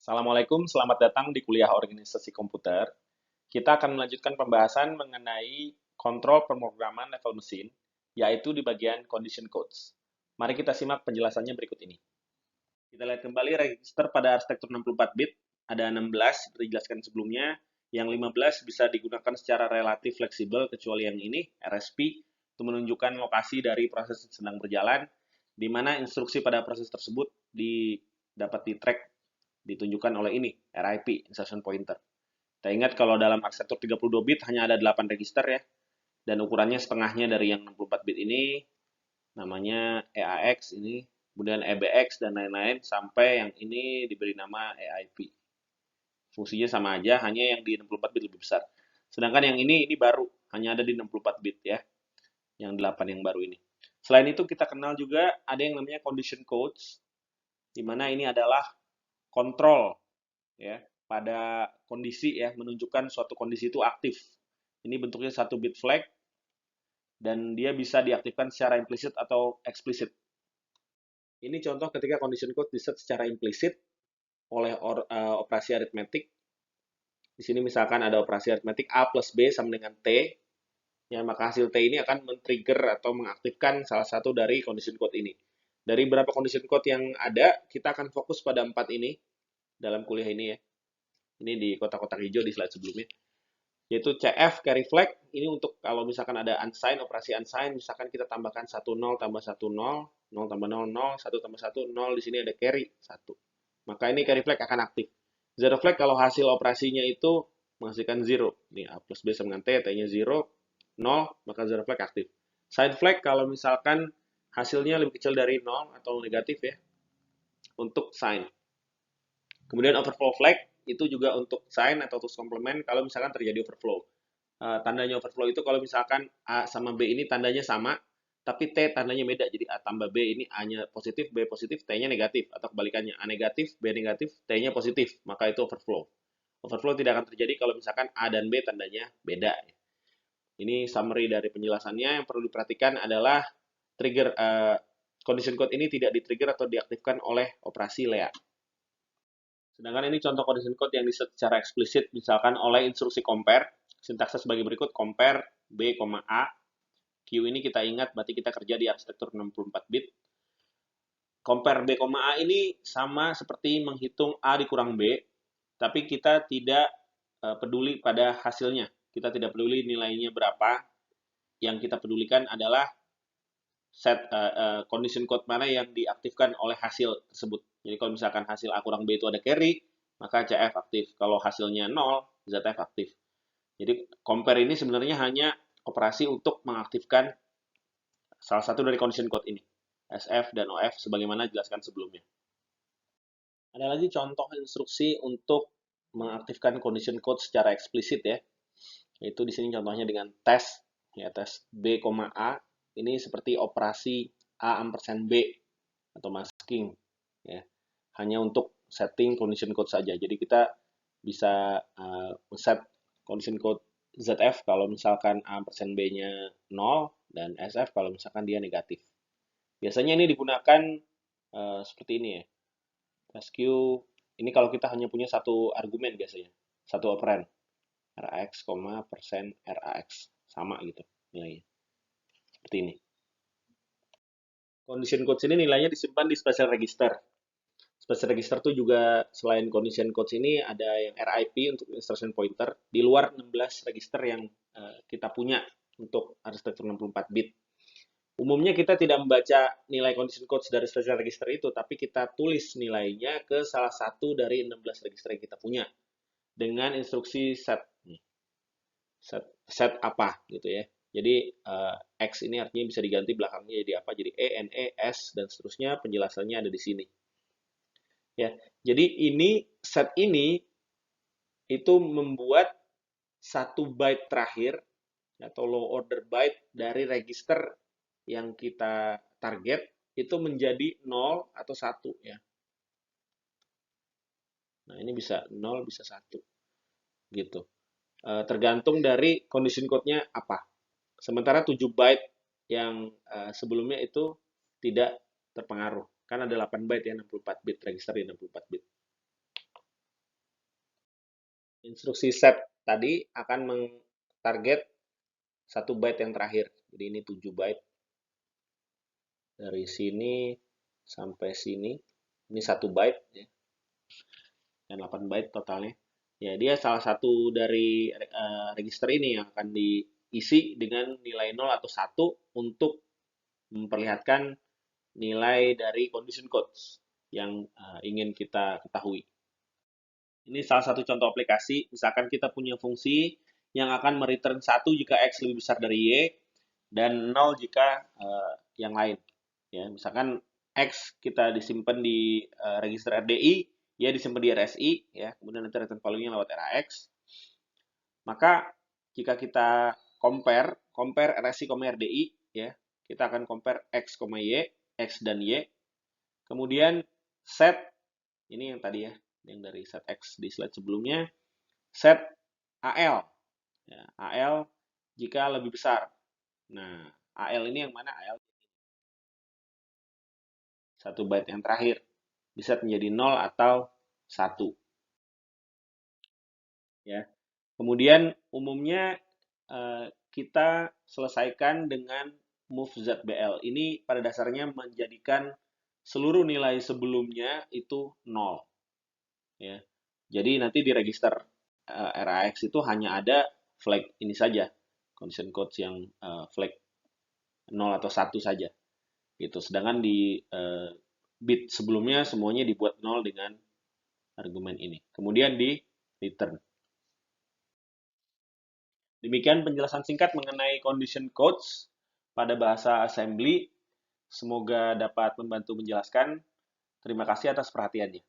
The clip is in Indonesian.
Assalamualaikum, selamat datang di kuliah organisasi komputer. Kita akan melanjutkan pembahasan mengenai kontrol pemrograman level mesin, yaitu di bagian condition codes. Mari kita simak penjelasannya berikut ini. Kita lihat kembali register pada arsitektur 64 bit, ada 16 seperti dijelaskan sebelumnya, yang 15 bisa digunakan secara relatif fleksibel kecuali yang ini, RSP, untuk menunjukkan lokasi dari proses yang sedang berjalan, di mana instruksi pada proses tersebut dapat di-track ditunjukkan oleh ini, RIP, Instruction Pointer. Kita ingat kalau dalam arsitektur 32 bit hanya ada 8 register ya, dan ukurannya setengahnya dari yang 64 bit ini, namanya EAX ini, kemudian EBX dan lain-lain, sampai yang ini diberi nama EIP. Fungsinya sama aja, hanya yang di 64 bit lebih besar. Sedangkan yang ini baru, hanya ada di 64 bit ya, yang 8 yang baru ini. Selain itu kita kenal juga ada yang namanya condition codes, di mana ini adalah kontrol ya pada kondisi ya, menunjukkan suatu kondisi itu aktif. Ini bentuknya 1 bit flag dan dia bisa diaktifkan secara implisit atau eksplisit. Ini contoh ketika condition code diset secara implisit oleh operasi aritmetik. Di sini misalkan ada operasi aritmetik A plus B sama dengan T, ya maka hasil T ini akan men-trigger atau mengaktifkan salah satu dari condition code ini. Dari beberapa condition code yang ada, kita akan fokus pada 4 ini dalam kuliah ini ya. Ini di kotak-kotak hijau di slide sebelumnya. Yaitu CF carry flag, ini untuk kalau misalkan ada unsigned, operasi unsigned, misalkan kita tambahkan 10 tambah 10, 0 tambah 0, 0, 1 tambah 1, 0, di sini ada carry 1. Maka ini carry flag akan aktif. Zero flag kalau hasil operasinya itu menghasilkan 0. Ini A plus B sama dengan T, T-nya 0, 0, maka zero flag aktif. Side flag kalau misalkan hasilnya lebih kecil dari 0 atau negatif ya, untuk sign. Kemudian overflow flag itu juga untuk sign atau terus komplement kalau misalkan terjadi overflow. Tandanya overflow itu kalau misalkan A sama B ini tandanya sama, tapi T tandanya beda. Jadi A tambah B ini A-nya positif, B positif, T-nya negatif. Atau kebalikannya, A negatif, B negatif, T-nya positif. Maka itu overflow. Overflow tidak akan terjadi kalau misalkan A dan B tandanya beda. Ini summary dari penjelasannya. Yang perlu diperhatikan adalah trigger condition code ini tidak di-trigger atau diaktifkan oleh operasi LEA. Sedangkan ini contoh condition code yang diset secara eksplisit misalkan oleh instruksi compare. Sintaksnya sebagai berikut, compare B, A. Q ini kita ingat berarti kita kerja di arsitektur 64 bit. Compare B, A ini sama seperti menghitung A dikurang B, tapi kita tidak peduli pada hasilnya. Kita tidak peduli nilainya berapa. Yang kita pedulikan adalah set condition code mana yang diaktifkan oleh hasil tersebut. Jadi kalau misalkan hasil A kurang B itu ada carry, maka CF aktif. Kalau hasilnya 0, ZF aktif. Jadi compare ini sebenarnya hanya operasi untuk mengaktifkan salah satu dari condition code ini, SF dan OF sebagaimana dijelaskan sebelumnya. Ada lagi contoh instruksi untuk mengaktifkan condition code secara eksplisit ya. Yaitu di sini contohnya dengan tes ya, tes B, A ini seperti operasi A ampersand B atau masking ya. Hanya untuk setting condition code saja. Jadi kita bisa set condition code ZF kalau misalkan A persen B-nya 0 dan SF kalau misalkan dia negatif. Biasanya ini digunakan seperti ini ya. Resq ini kalau kita hanya punya satu argumen biasanya, satu operan. RAX, persen RAX. Sama gitu nilainya. Seperti ini. Condition code ini nilainya disimpan di special register. Special register itu juga selain condition codes ini ada yang RIP untuk instruction pointer di luar 16 register yang kita punya untuk arsitektur 64 bit. Umumnya kita tidak membaca nilai condition codes dari special register itu, tapi kita tulis nilainya ke salah satu dari 16 register yang kita punya dengan instruksi set. Set apa gitu ya. Jadi X ini artinya bisa diganti belakangnya jadi apa? Jadi E, N, E, S dan seterusnya. Penjelasannya ada di sini. Ya, jadi set ini itu membuat 1 byte terakhir atau low order byte dari register yang kita target itu menjadi 0 atau 1 ya. Nah, ini bisa 0 bisa 1 gitu. Tergantung dari condition code-nya apa. Sementara 7 byte yang sebelumnya itu tidak terpengaruh. Kan ada 8 byte ya, 64 bit register di 64 bit. Instruksi set tadi akan target 1 byte yang terakhir. Jadi ini 7 byte. Dari sini sampai sini. Ini 1 byte. Ya. Dan 8 byte totalnya. Ya, dia salah satu dari register ini yang akan diisi dengan nilai 0 atau 1 untuk memperlihatkan nilai dari condition codes yang ingin kita ketahui. Ini salah satu contoh aplikasi, misalkan kita punya fungsi yang akan mereturn 1 jika X lebih besar dari Y, dan 0 jika yang lain. Ya, misalkan X kita disimpan di register RDI, Y disimpan di RSI, ya, kemudian nanti return value-nya lewat RAX. Maka jika kita compare RSI, RDI, ya, kita akan compare X, Y, X dan Y. Kemudian set, ini yang tadi ya, yang dari set X di slide sebelumnya, set AL. Ya, AL jika lebih besar. Nah, AL ini yang mana? AL 1 byte yang terakhir. Bisa menjadi 0 atau 1. Ya. Kemudian umumnya kita selesaikan dengan move ZBL. Ini pada dasarnya menjadikan seluruh nilai sebelumnya itu 0. Ya. Jadi nanti di register RAX itu hanya ada flag ini saja, condition codes yang flag 0 atau 1 saja. Gitu. Sedangkan di bit sebelumnya semuanya dibuat 0 dengan argumen ini. Kemudian di return. Demikian penjelasan singkat mengenai condition codes pada bahasa assembly. Semoga dapat membantu menjelaskan. Terima kasih atas perhatiannya.